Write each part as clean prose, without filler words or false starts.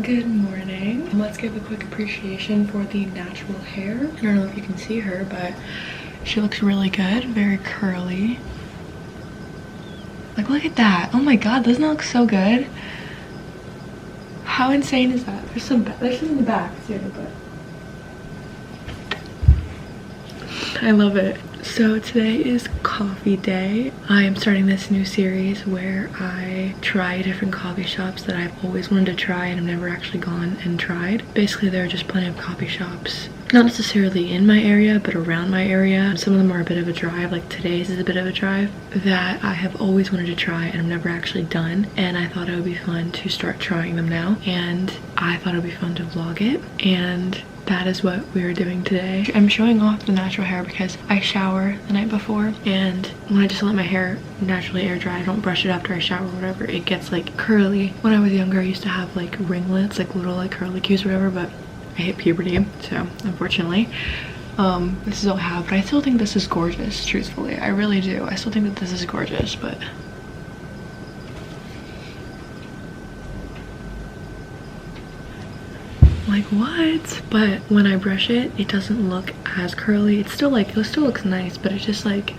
Good morning. Let's give a quick appreciation for the natural hair. I don't know if you can see her, but she looks really good, very curly. Like, look at that. Oh my god, doesn't that look so good? How insane is that? There's some in the back too, but I love it. So today is coffee day. I am starting this new series where I try different coffee shops that I've always wanted to try and I've never actually gone and tried. Basically, there are just plenty of coffee shops, not necessarily in my area, but around my area. Some of them are a bit of a drive, like today's is a bit of a drive, that I have always wanted to try and I've never actually done. And I thought it would be fun to start trying them now. And I thought it would be fun to vlog it. And that is what we are doing today. I'm showing off the natural hair because I shower the night before, and when I just let my hair naturally air dry, I don't brush it after I shower or whatever, it gets like curly. When I was younger, I used to have like ringlets, like little like curlicues or whatever, but I hit puberty, so unfortunately this is all I have. But I still think this is gorgeous, truthfully. I really do. I still think that this is gorgeous, but like what? But when I brush it, it doesn't look as curly. It's still like, it still looks nice, but it's just like,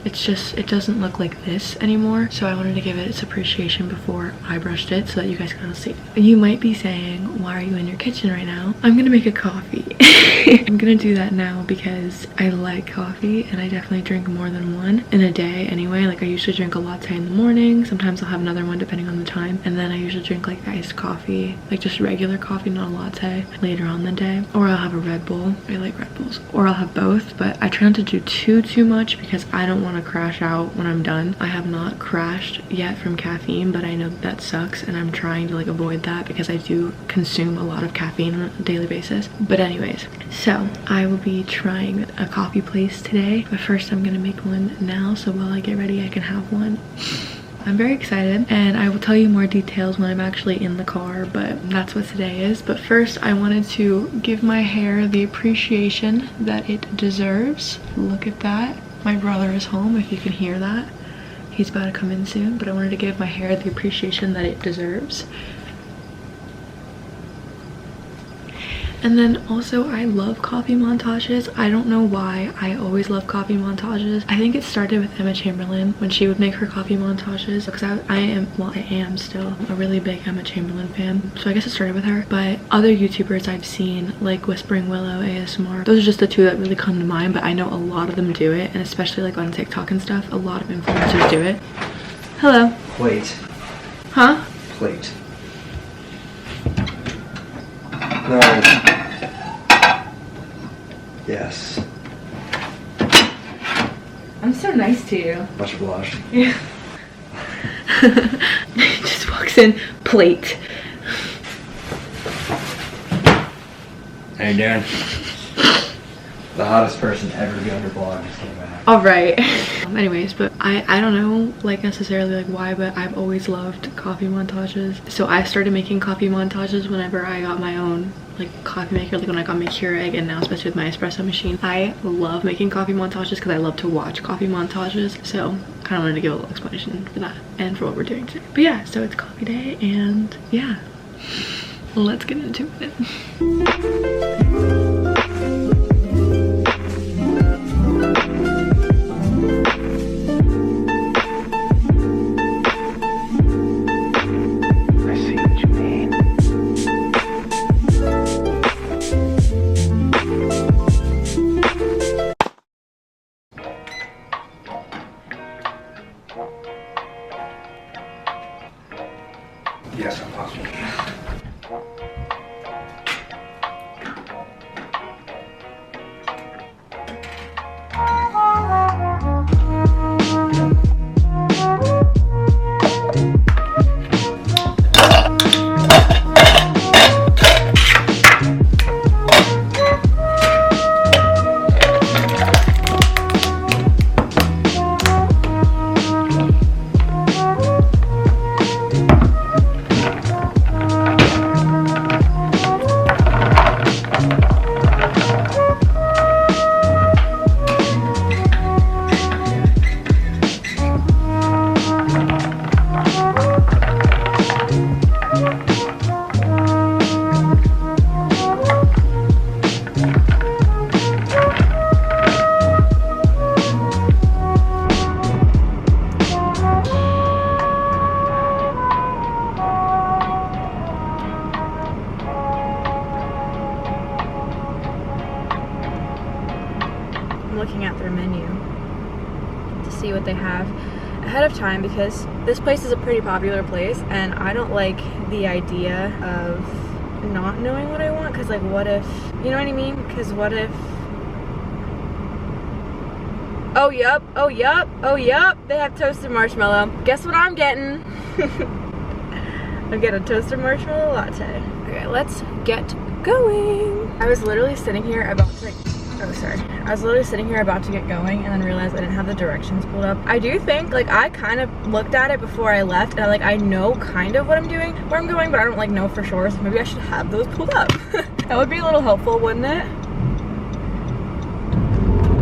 it doesn't look like this anymore. So I wanted to give it its appreciation before I brushed it so that you guys can see. You might be saying, why are you in your kitchen right now? I'm gonna make a coffee. I'm gonna do that now because I like coffee and I definitely drink more than one in a day anyway. Like I usually drink a latte in the morning. Sometimes I'll have another one depending on the time. And then I usually drink like iced coffee, like just regular coffee, not a latte, later on the day. Or I'll have a Red Bull. I like Red Bulls. Or I'll have both, but I try not to do too much because I don't want to crash out when I'm done. I have not crashed yet from caffeine, but I know that sucks and I'm trying to like avoid that because I do consume a lot of caffeine on a daily basis. But anyways, so I will be trying a coffee place today, but first I'm gonna make one now so while I get ready I can have one. I'm very excited and I will tell you more details when I'm actually in the car, but that's what today is. But first I wanted to give my hair the appreciation that it deserves. Look at that. My brother is home, if you can hear that. He's about to come in soon, but I wanted to give my hair the appreciation that it deserves. And then also, I love coffee montages. I don't know why I always love coffee montages. I think it started with Emma Chamberlain when she would make her coffee montages, because I am still a really big Emma Chamberlain fan. So I guess it started with her. But other YouTubers I've seen, like Whispering Willow ASMR, those are just the two that really come to mind, but I know a lot of them do it, and especially like on TikTok and stuff, a lot of influencers do it. Hello. Plate. Huh? Plate. No. Yes. I'm so nice to you. Much obliged. Yeah. He just walks in, plate. How you doing? The hottest person ever to be on your blog just came back. All right. Anyways, but I don't know like necessarily like why, but I've always loved coffee montages. So I started making coffee montages whenever I got my own like coffee maker, like when I got my Keurig, and now especially with my espresso machine. I love making coffee montages because I love to watch coffee montages. So I kind of wanted to give a little explanation for that and for what we're doing today. But yeah, so it's coffee day and yeah, let's get into it. Yes, I'm possible. menu to see what they have ahead of time, because this place is a pretty popular place and I don't like the idea of not knowing what I want, because like what if, you know what I mean? Because what if, oh yup, oh yup, oh yup, they have toasted marshmallow. Guess what I'm getting? I'm getting a toasted marshmallow latte. Okay, let's get going. I was literally sitting here about to I was literally sitting here about to get going and then realized I didn't have the directions pulled up. I do think, like, I kind of looked at it before I left and I know kind of what I'm doing, where I'm going, but I don't like know for sure, so maybe I should have those pulled up. That would be a little helpful, wouldn't it?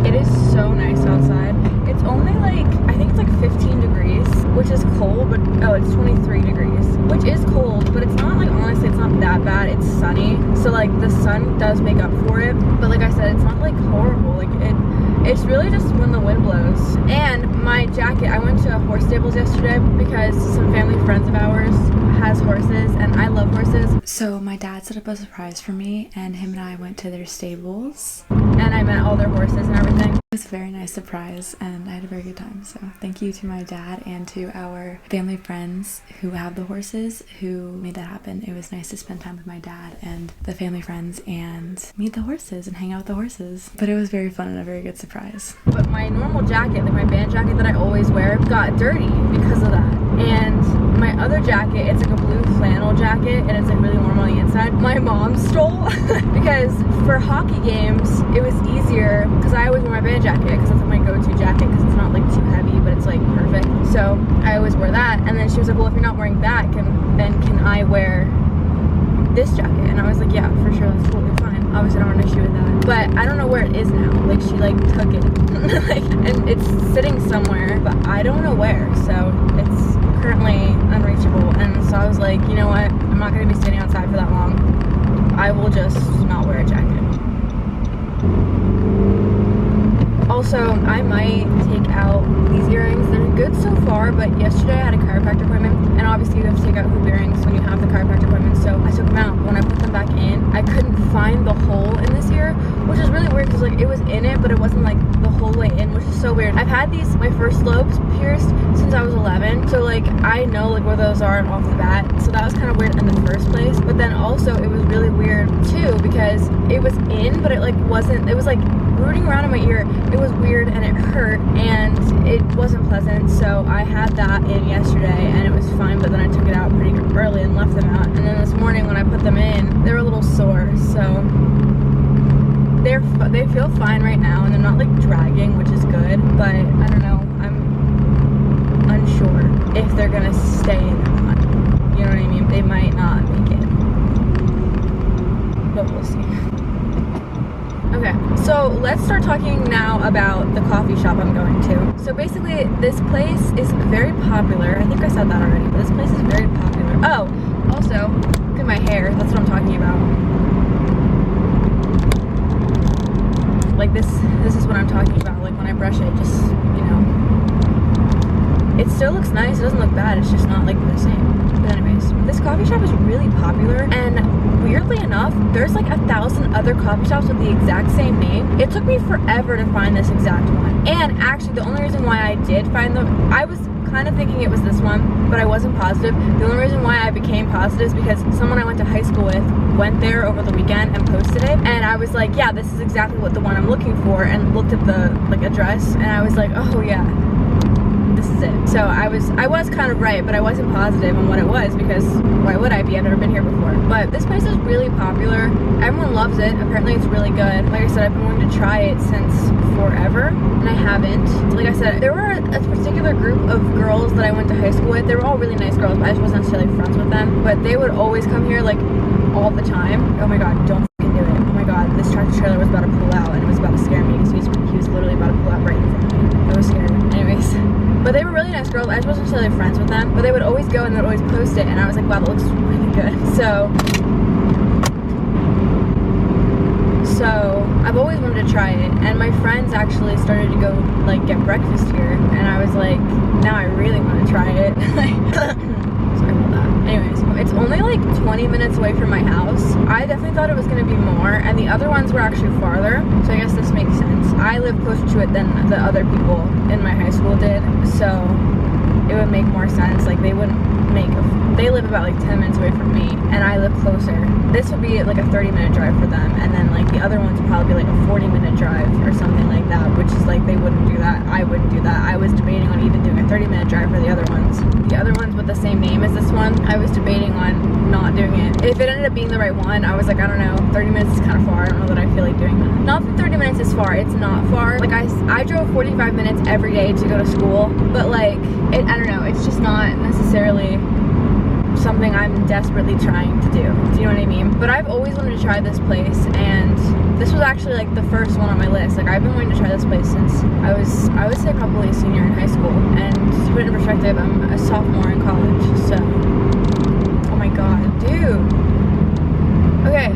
It is so nice outside. It's only like, I think it's like 15 degrees, which is cold, but oh, it's 23 degrees, which is cold, but it's not like, honestly, it's not that bad. It's sunny, so like the sun does make up for it, but like I said, it's not like horrible. Like it's really just when the wind blows. And my jacket, I went to horse stables yesterday because some family friends of ours has horses and I love horses. So my dad set up a surprise for me and him and I went to their stables and I met all their horses and everything. It was a very nice surprise and I had a very good time. So thank you to my dad and to our family friends who have the horses who made that happen. It was nice to spend time with my dad and the family friends and meet the horses and hang out with the horses. But it was very fun and a very good surprise. But my normal jacket, like my band jacket that I always wear, got dirty because of that. And my other jacket, it's like a blue flannel jacket and it's like really warm on the inside. My mom stole because for hockey games, it was easier because I always wear my band jacket because that's like my go-to jacket because it's not like too heavy, but it's like perfect. So I always wear that. And then she was like, well, if you're not wearing that, then can I wear this jacket? And I was like, yeah, for sure, that's totally fine. Obviously I don't have an issue with that. But I don't know where it is now. Like she like took it like, and it's sitting somewhere, but I don't know where. So it's currently unreachable. And so I was like, you know what? I'm not going to be standing outside for that long. I will just not wear a jacket. Also, I might take out these earrings. They're good so far, but yesterday I had a chiropractor appointment, and obviously you have to take out hoop earrings when you have the chiropractor appointment, so I took them out. When I put them back in, I couldn't find the hole in this ear, which is really weird because like it was in it, but it wasn't like the whole way in, which is so weird. I've had these, my first lobes pierced since I was 11, so like I know like where those are off the bat, so that was kind of weird in the first place. But then also it was really weird too because it was in, but it like wasn't, it was like rooting around in my ear. It was weird and it hurt and it wasn't pleasant, so I had that in yesterday and it was fine, but then I took it out pretty early and left them out. And then this morning when I put them in, they were a little sore, so they feel fine right now and they're not like dragging, which is good, but I don't know, I'm unsure if they're gonna stay in or not. You know what I mean? They might not make it, but we'll see. Okay, so let's start talking now about the coffee shop I'm going to. So basically, this place is very popular. I think I said that already, but this place is very popular. Oh, also, look at my hair. That's what I'm talking about. Like this is what I'm talking about. Like when I brush it, just, you know, it still looks nice. It doesn't look bad. It's just not like the same. But anyways, this coffee shop is really popular, and weirdly enough, there's like 1,000 other coffee shops with the exact same name. It took me forever to find this exact one. And actually, the only reason why I did find them, I was kind of thinking it was this one, but I wasn't positive. The only reason why I became positive is because someone I went to high school with went there over the weekend and posted it, and I was like, yeah, this is exactly what the one I'm looking for, and looked at the like address, and I was like, oh yeah, this is it. So I was kind of right, but I wasn't positive on what it was because why would I be? I've never been here before. But this place is really popular. Everyone loves it. Apparently it's really good. Like I said, I've been wanting to try it since forever, and I haven't. Like I said, there were a particular group of girls that I went to high school with. They were all really nice girls, but I just wasn't necessarily friends with them. But they would always come here like all the time. Oh my god, don't fucking do it. Oh my god, this tractor trailer was about to pull out and it was about to scare me because he was literally about to pull out right in front of me. I was scared. Anyways. But they were really nice girls. I just wasn't necessarily friends with them. But they would always go and they'd always post it, and I was like, wow, that looks really good. So I've always wanted to try it, and my friends actually started to go like get breakfast here, and I was like, now I really want to try it. Sorry about that. Anyways, it's only like 20 minutes away from my house. I definitely thought it was going to be more, and the other ones were actually farther, so I guess this makes sense. I live closer to it than the other people in my high school did, so it would make more sense. Like they live about like 10 minutes away from me, and I live closer. This would be like a 30-minute drive for them, and then like the other ones would probably be like a 40-minute drive or something like that, which is like they wouldn't do that. I wouldn't do that. I was debating on even doing a 30-minute drive for the other ones. The other ones with the same name as this one, I was debating on not doing it. If it ended up being the right one, I was like, I don't know, 30 minutes is kind of far. I don't know that I feel like doing that. Not that 30 minutes is far, it's not far. Like I drove 45 minutes every day to go to school, but like, I don't know, it's just not necessarily something I'm desperately trying to do. Do you know what I mean? But I've always wanted to try this place, and this was actually like the first one on my list. Like I've been wanting to try this place since I would say probably a senior in high school. And to put it in perspective, I'm a sophomore in college, so oh my god, dude. Okay.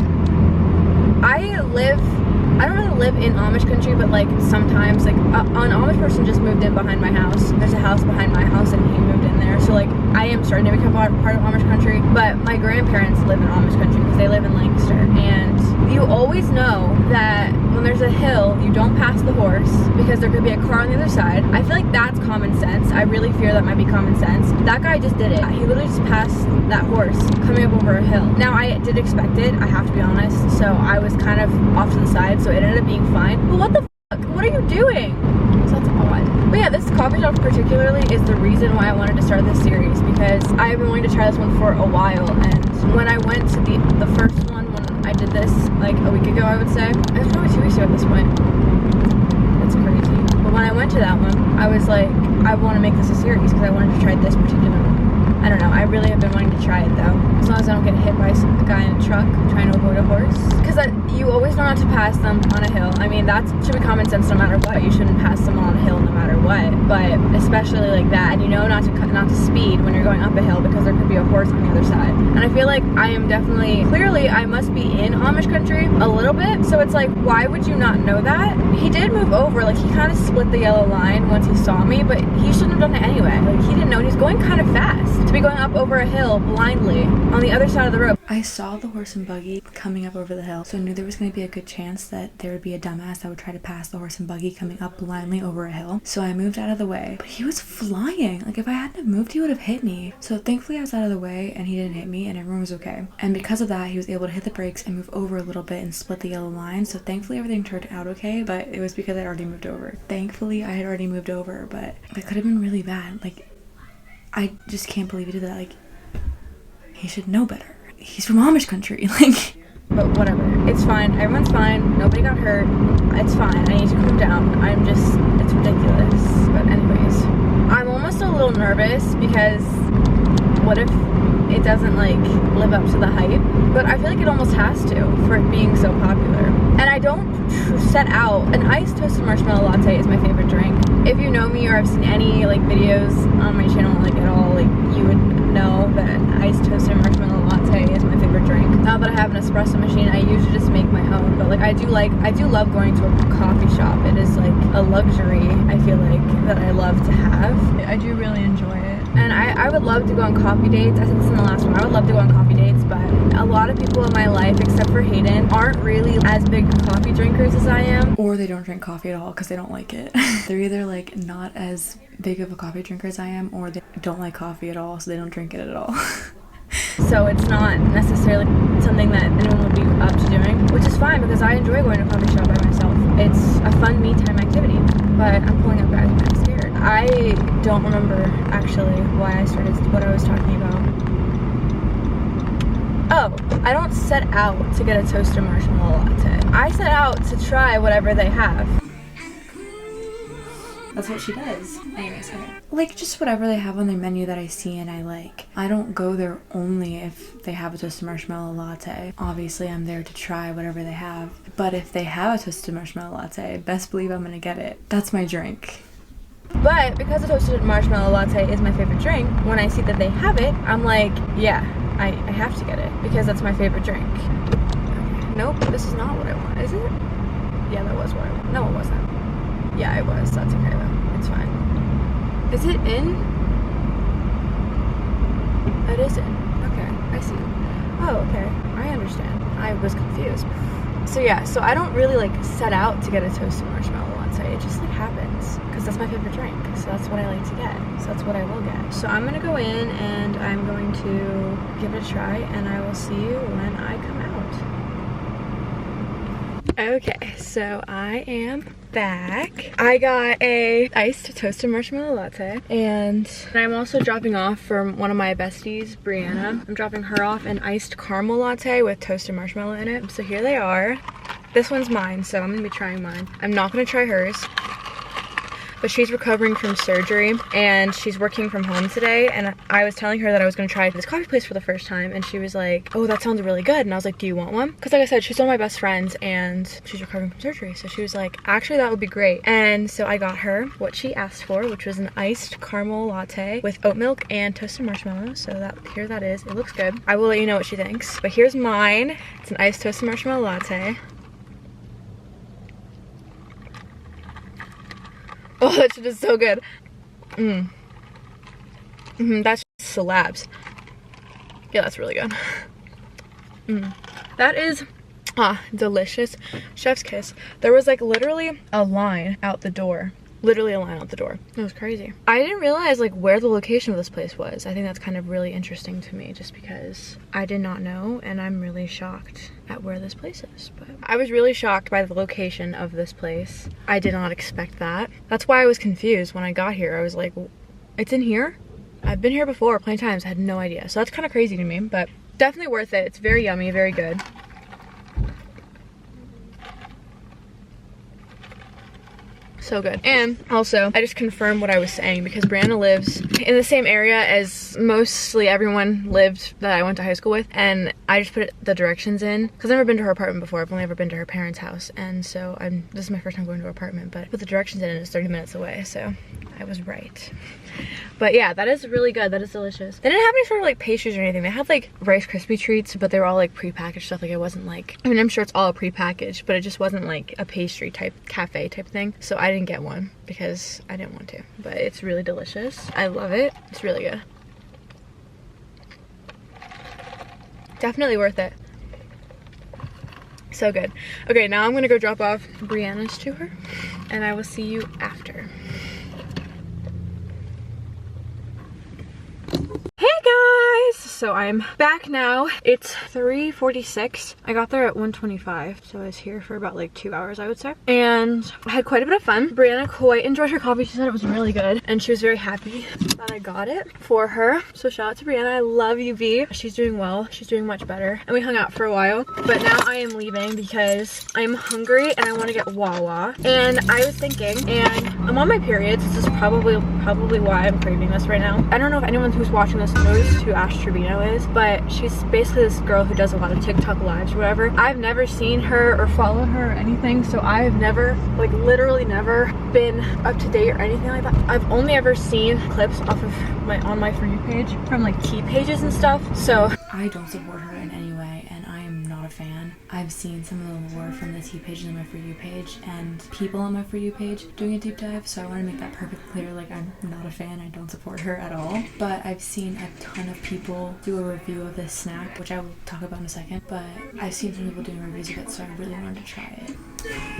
I don't really live in Amish country, but like sometimes like an Amish person just moved in behind my house. There's a house behind my house and he moved in there. So like I am starting to become part of Amish country, but my grandparents live in Amish country because they live in Lancaster. And you always know that when there's a hill, you don't pass the horse because there could be a car on the other side. I feel like that's common sense. I really fear that might be common sense. That guy just did it. He literally just passed that horse coming up over a hill. Now I did expect it, I have to be honest, so I was kind of off to the side, so it ended up being fine. But what the fuck? What are you doing? So that's odd. But yeah, this coffee shop particularly is the reason why I wanted to start this series, because I've been wanting to try this one for a while, and when I went to the first one, when I did this like a week ago, I would say, it was probably 2 weeks ago at this point. That's crazy. But when I went to that one, I was like, I want to make this a series because I wanted to try this particular one. I don't know, I really have been wanting to try it though. As long as I don't get hit by a guy in a truck trying to avoid a horse. Because you always know not to pass them on a hill. I mean, that should be common sense no matter what. You shouldn't pass someone on a hill no matter what. But especially like that. And you know not to speed when you're going up a hill because there could be a horse on the other side. And I feel like I am definitely, clearly I must be in Amish country a little bit. So it's like, why would you not know that? He did move over, like he kind of split the yellow line once he saw me, but he shouldn't have done it anyway. Like he didn't know, and he's going kind of fast to be going up over a hill blindly on the other side of the road. I saw the horse and buggy coming up over the hill, so I knew there was going to be a good chance that there would be a dumbass that would try to pass the horse and buggy coming up blindly over a hill. So I moved out of the way, but he was flying. Like if I hadn't have moved, he would have hit me. So thankfully I was out of the way and he didn't hit me and everyone was okay. And because of that, he was able to hit the brakes and move over a little bit and split the yellow line. So thankfully everything turned out okay, but it was because I'd already moved over. Thankfully I had already moved over, but it could have been really bad. Like I just can't believe he did that. Like he should know better. He's from Amish country, like. But whatever, it's fine. Everyone's fine. Nobody got hurt. It's fine. I need to calm down. It's ridiculous. But anyways, I'm almost a little nervous because what if it doesn't like live up to the hype? But I feel like it almost has to for it being so popular. And I don't set out. An iced toasted marshmallow latte is my favorite drink. If you know me or have seen any like videos on my channel like at all, like you would know that iced toasted marshmallow latte is my favorite drink. Now that I have an espresso machine, I usually just make my own, but like I do love going to a coffee shop. It is like a luxury, I feel like, that I love to have. I do really enjoy it. And I would love to go on coffee dates. I said this in the last one. I would love to go on coffee dates, but a lot of people in my life, except for Hayden, aren't really as big coffee drinkers as I am. Or they don't drink coffee at all because they don't like it. They're either like not as big of a coffee drinker as I am, or they don't like coffee at all, so they don't drink it at all. So it's not necessarily something that anyone would be up to doing, which is fine because I enjoy going to a coffee shop by myself. It's a fun me time activity, but I'm pulling up guys and I'm scared. I don't remember actually why I started what I was talking about. Oh, I don't set out to get a toasted marshmallow latte. I set out to try whatever they have. That's what she does. Anyways, okay. Like, just whatever they have on their menu that I see and I like. I don't go there only if they have a toasted marshmallow latte. Obviously, I'm there to try whatever they have. But if they have a toasted marshmallow latte, best believe I'm gonna get it. That's my drink. But because a toasted marshmallow latte is my favorite drink, when I see that they have it, I'm like, yeah, I have to get it because that's my favorite drink. Okay. Nope, this is not what I want, is it? Yeah, that was what I want. No, it wasn't. Yeah, it was. That's okay though. It's fine. Is it in? It is in. Okay, I see. Oh, okay. I understand. I was confused. So yeah, so I don't really like set out to get a toasted marshmallow latte. It just like happens because that's my favorite drink. So that's what I like to get. So that's what I will get. So I'm gonna go in and I'm going to give it a try, and I will see you when I come out. Okay, so I am back. I got a iced toasted marshmallow latte, and I'm also dropping off from one of my besties, Brianna. I'm dropping her off an iced caramel latte with toasted marshmallow in it. So here they are. This one's mine, so I'm gonna be trying mine. I'm not gonna try hers, but she's recovering from surgery and she's working from home today, and I was telling her that I was gonna try this coffee place for the first time, and she was like, oh, that sounds really good. And I was like, do you want one? Because like I said, she's one of my best friends and she's recovering from surgery, so she was like, actually that would be great. And so I got her what she asked for, which was an iced caramel latte with oat milk and toasted marshmallows. So here that is. It looks good. I will let you know what she thinks, but here's mine. It's an iced toasted marshmallow latte. Oh, that shit is so good. That slabs. Yeah, that's really good. That is delicious. Chef's kiss. There was like literally a line out the door. Literally a line out the door. It was crazy. I didn't realize like where the location of this place was. I think that's kind of really interesting to me, just because I did not know, and I'm really shocked at where this place is. But I was really shocked by the location of this place. I did not expect that. That's why I was confused when I got here. I was like, it's in here? I've been here before plenty of times. I had no idea. So that's kind of crazy to me, but definitely worth it. It's very yummy, very good. So good. And also, I just confirmed what I was saying, because Brianna lives in the same area as mostly everyone lived that I went to high school with, and I just put the directions in because I've never been to her apartment before. I've only ever been to her parents' house, and so this is my first time going to her apartment, but I put the directions in and it's 30 minutes away, so I was right. But yeah, that is really good. That is delicious. They didn't have any sort of like pastries or anything. They had like Rice Krispie treats, but they were all like prepackaged stuff. Like it wasn't like, I mean, I'm sure it's all prepackaged, but it just wasn't like a pastry type, cafe type thing. So I didn't get one because I didn't want to, but it's really delicious. I love it. It's really good. Definitely worth it. So good. Okay, now I'm gonna go drop off Brianna's to her, and I will see you after. Hey guys! So I'm back now. It's 3:46. I got there at 1:25, so I was here for about like 2 hours, I would say. And I had quite a bit of fun. Brianna quite enjoyed her coffee. She said it was really good, and she was very happy that I got it for her. So shout out to Brianna. I love you, V. She's doing well. She's doing much better. And we hung out for a while, but now I am leaving because I'm hungry and I want to get Wawa. And I was thinking, and I'm on my period. This is probably why I'm craving this right now. I don't know if anyone who's watching this knows who Ash Trevino is, but she's basically this girl who does a lot of TikTok lives or whatever. I've never seen her or followed her or anything, so I've never, like literally never been up to date or anything like that. I've only ever seen clips off of on my For You page from like tea pages and stuff, so I don't support her in any way, and I am not a fan. I've seen some of the lore from the tea pages on my For You page and people on my For You page doing a deep dive, so I want to make that perfectly clear. Like, I'm not a fan. I don't support her at all, but I've seen a ton of people do a review of this snack, which I will talk about in a second, but I've seen some people doing reviews of it, so I really wanted to try it.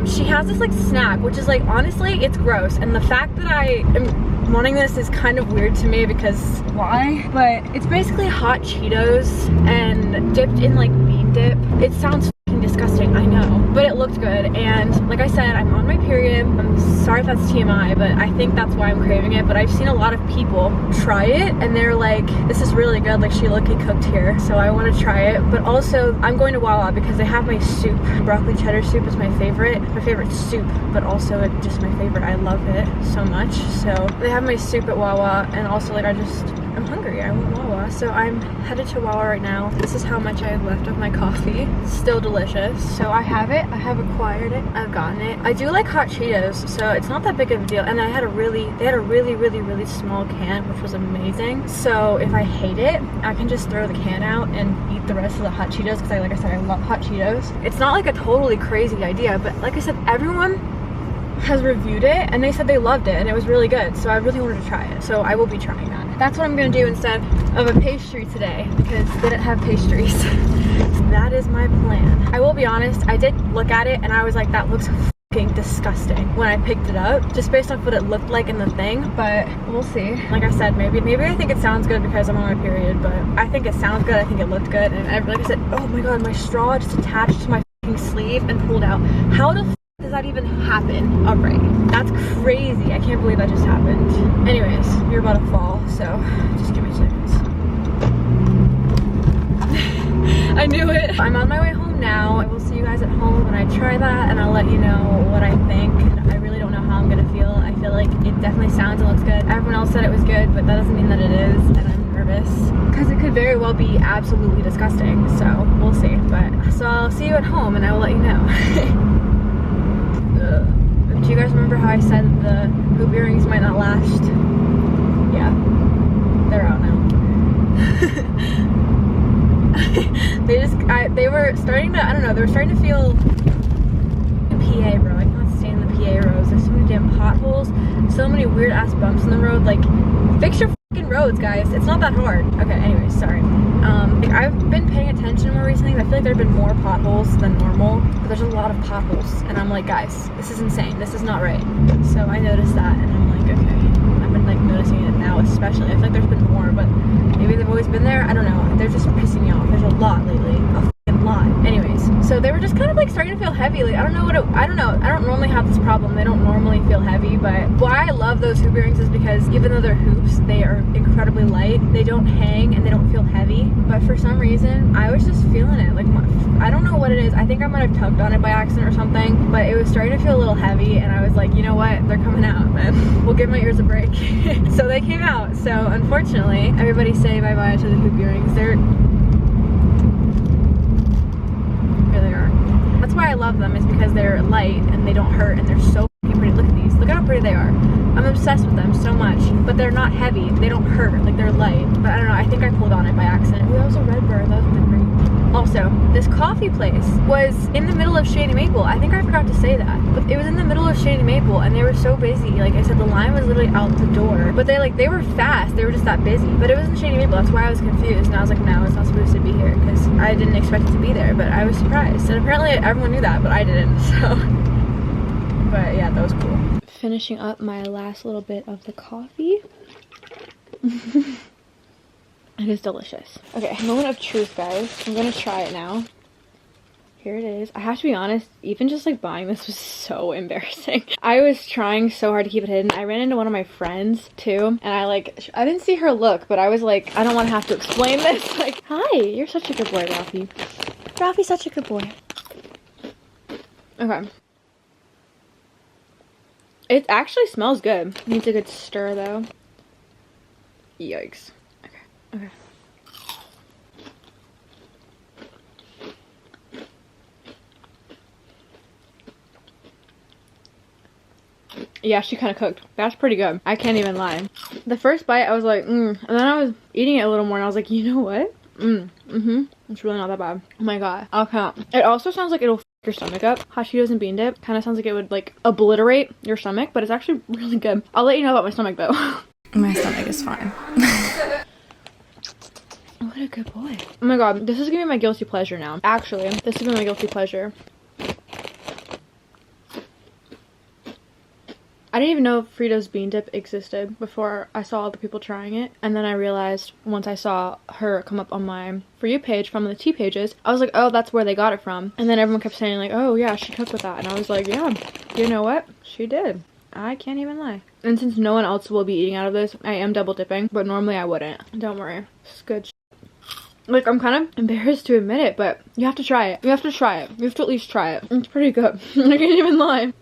she has this like snack, which is like, honestly, it's gross, and the fact that I am wanting this is kind of weird to me because why? But it's basically hot Cheetos and dipped in like bean dip. It sounds fucking disgusting, I know, but it looked good. And like I said, I'm on my period. I'm sorry if that's TMI, but I think that's why I'm craving it. But I've seen a lot of people try it and they're like, this is really good, like she looked cooked here, so I want to try it. But also I'm going to Wawa because they have my soup. Broccoli cheddar soup is my favorite soup, but also it's just my favorite. I love it so much. So they have my soup at Wawa, and also like I'm hungry. I want Wawa, so I'm headed to Wawa right now. This is how much I have left of my coffee. Still delicious. So I have it. I have acquired it. I've gotten it. I do like hot Cheetos, so it's not that big of a deal. And they had a really really small can, which was amazing. So if I hate it, I can just throw the can out and eat the rest of the hot Cheetos because like I said, I love hot Cheetos. It's not like a totally crazy idea, but like I said, everyone has reviewed it and they said they loved it and it was really good, so I really wanted to try it, so I will be trying that. That's what I'm gonna do instead of a pastry today because they didn't have pastries. So that is my plan. I will be honest, I did look at it and I was like, that looks fucking disgusting when I picked it up, just based off what it looked like in the thing, but we'll see. Like I said, maybe I think it sounds good because I'm on my period, but I think it sounds good, I think it looked good, and like I said, oh my god, my straw just attached to my fucking sleeve and pulled out. How the f does that even happen? Alright, that's crazy. I can't believe that just happened. Anyways, you're about to fall, so just give me seconds. I knew it. I'm on my way home now. I will see you guys at home when I try that, and I'll let you know what I think. And I really don't know how I'm gonna feel. I feel like it definitely sounds and looks good. Everyone else said it was good, but that doesn't mean that it is, and I'm nervous because it could very well be absolutely disgusting. So we'll see. But so I'll see you at home, and I will let you know. Do you guys remember how I said the hoop earrings might not last? Yeah, they're out now. They were starting to, I don't know, they were starting to feel PA, bro. I cannot stand the PA roads. There's so many damn potholes, so many weird ass bumps in the road. Like, fix your fucking roads, guys. It's not that hard. Okay, anyways, sorry. Like, I've been paying attention more recently. I feel like there have been more potholes than normal, but there's a lot of potholes, and I'm like, guys, this is insane. This is not right. So I noticed that, and I'm like, okay. I've been like noticing it now, especially. I feel like there's been more, but maybe they've always been there. I don't know. They're just pissing me off. There's a lot lately. A fucking lot. Anyways, so they were just kind of like starting to feel heavy. Like, I don't know. I don't normally have this problem. They don't normally feel heavy, but why I love those hoop earrings is because even though they're hoops, they are incredibly light. They don't hang and they don't feel heavy. But for some reason, I was just feeling it. Like, I don't know what it is. I think I might have tugged on it by accident or something, but it was starting to feel a little heavy, and I was like, you know what? They're coming out, man. We'll give my ears a break. So they came out. So unfortunately, everybody say bye-bye to the hoop earrings. Here they are. That's why I love them, is because they're light and they don't hurt, and they're so fucking pretty. Look at these. Look at how pretty they are. I'm obsessed with them so much, but they're not heavy. They don't hurt. Like, they're light. But I don't know. I think I pulled on it by accident. Ooh, that was a red bird. That was really great. Also, this coffee place was in the middle of Shady Maple. I think I forgot to say that, but it was in the middle of Shady Maple, and they were so busy. Like I said, the line was literally out the door, but they were fast. They were just that busy, but it was in Shady Maple. That's why I was confused, and I was like, no, it's not supposed to be here, because I didn't expect it to be there, but I was surprised, and apparently everyone knew that, but I didn't. So, but yeah, that was cool. Finishing up my last little bit of the coffee. It is delicious. Okay, moment of truth, guys. I'm gonna try it now. Here it is. I have to be honest, even just like buying this was so embarrassing. I was trying so hard to keep it hidden. I ran into one of my friends too, and I didn't see her look, but I was like, I don't want to have to explain this. Like, hi, you're such a good boy, Ralphie. Ralphie's such a good boy. Okay. It actually smells good. Needs a good stir though. Yikes. Okay. Yeah, she kind of cooked. That's pretty good. I can't even lie. The first bite, I was like, and then I was eating it a little more, and I was like, you know what? It's really not that bad. Oh my god. Okay. It also sounds like it'll f your stomach up. Hot Cheetos and bean dip kind of sounds like it would like obliterate your stomach, but it's actually really good. I'll let you know about my stomach though. My stomach is fine. What a good boy. Oh my god, this is gonna be my guilty pleasure now. Actually, this is my guilty pleasure. I didn't even know Frida's bean dip existed before I saw other people trying it. And then I realized once I saw her come up on my For You page from the tea pages, I was like, oh, that's where they got it from. And then everyone kept saying like, oh yeah, she cooked with that. And I was like, yeah, you know what? She did. I can't even lie. And since no one else will be eating out of this, I am double dipping. But normally I wouldn't. Don't worry. It's good. Like, I'm kind of embarrassed to admit it, but you have to try it. You have to try it. You have to at least try it. It's pretty good. I can't even lie.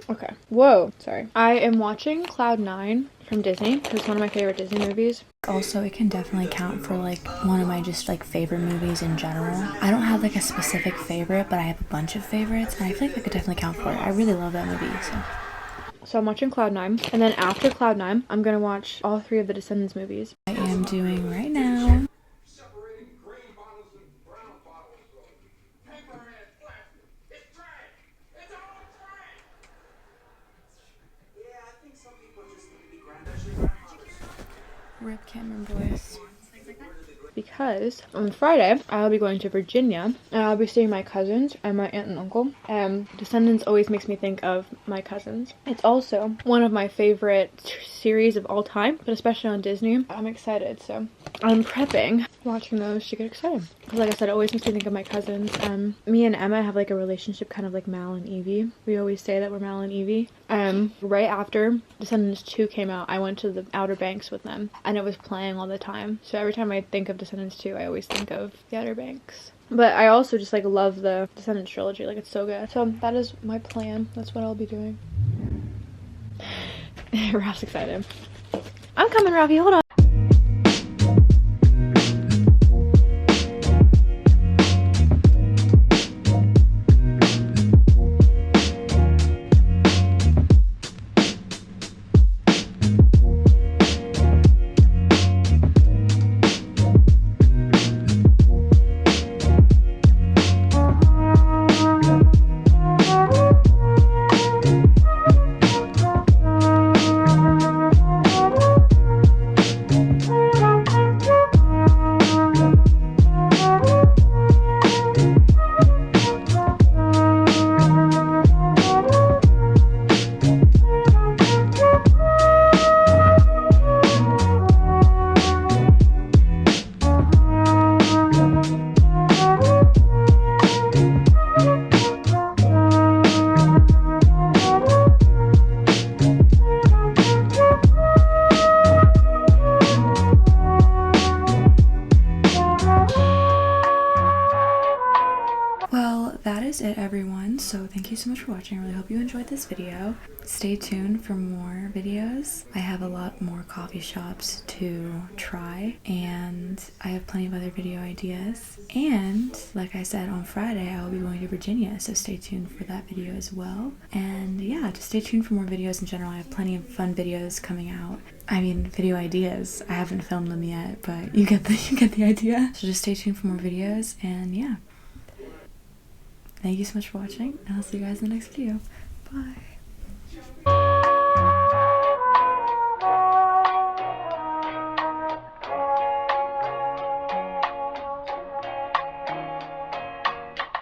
Okay. Whoa. Sorry. I am watching Cloud 9 from Disney. It's one of my favorite Disney movies. Also, it can definitely count for like one of my just like favorite movies in general. I don't have like a specific favorite, but I have a bunch of favorites, and I feel like that could definitely count for it. I really love that movie, So I'm watching Cloud 9, and then after Cloud 9, I'm gonna watch all 3 of the Descendants movies. I am doing right now. Rip Cameron voice. because on Friday I'll be going to Virginia and I'll be seeing my cousins and my aunt and uncle. Descendants always makes me think of my cousins. It's also one of my favorite series of all time, but especially on Disney. I'm excited, so I'm prepping watching those to get excited. Because like I said, it always makes me think of my cousins. Me and Emma have like a relationship kind of like Mal and Evie. We always say that we're Mal and Evie. Right after Descendants 2 came out, I went to the Outer Banks with them and it was playing all the time. So every time I think of Descendants 2, I always think of the Outer Banks. But I also just like love the Descendants trilogy, like it's so good. So that is my plan. That's what I'll be doing. Ralph's excited. I'm coming, Ralphie, hold on. It, everyone. So thank you so much for watching. I really hope you enjoyed this video. Stay tuned for more videos. I have a lot more coffee shops to try and I have plenty of other video ideas, and like I said, on Friday I will be going to Virginia, so stay tuned for that video as well. And yeah, just stay tuned for more videos in general. I have plenty of fun videos coming out. I mean, video ideas. I haven't filmed them yet, but you get the idea. So just stay tuned for more videos, and yeah. Thank you so much for watching, and I'll see you guys in the next video. Bye.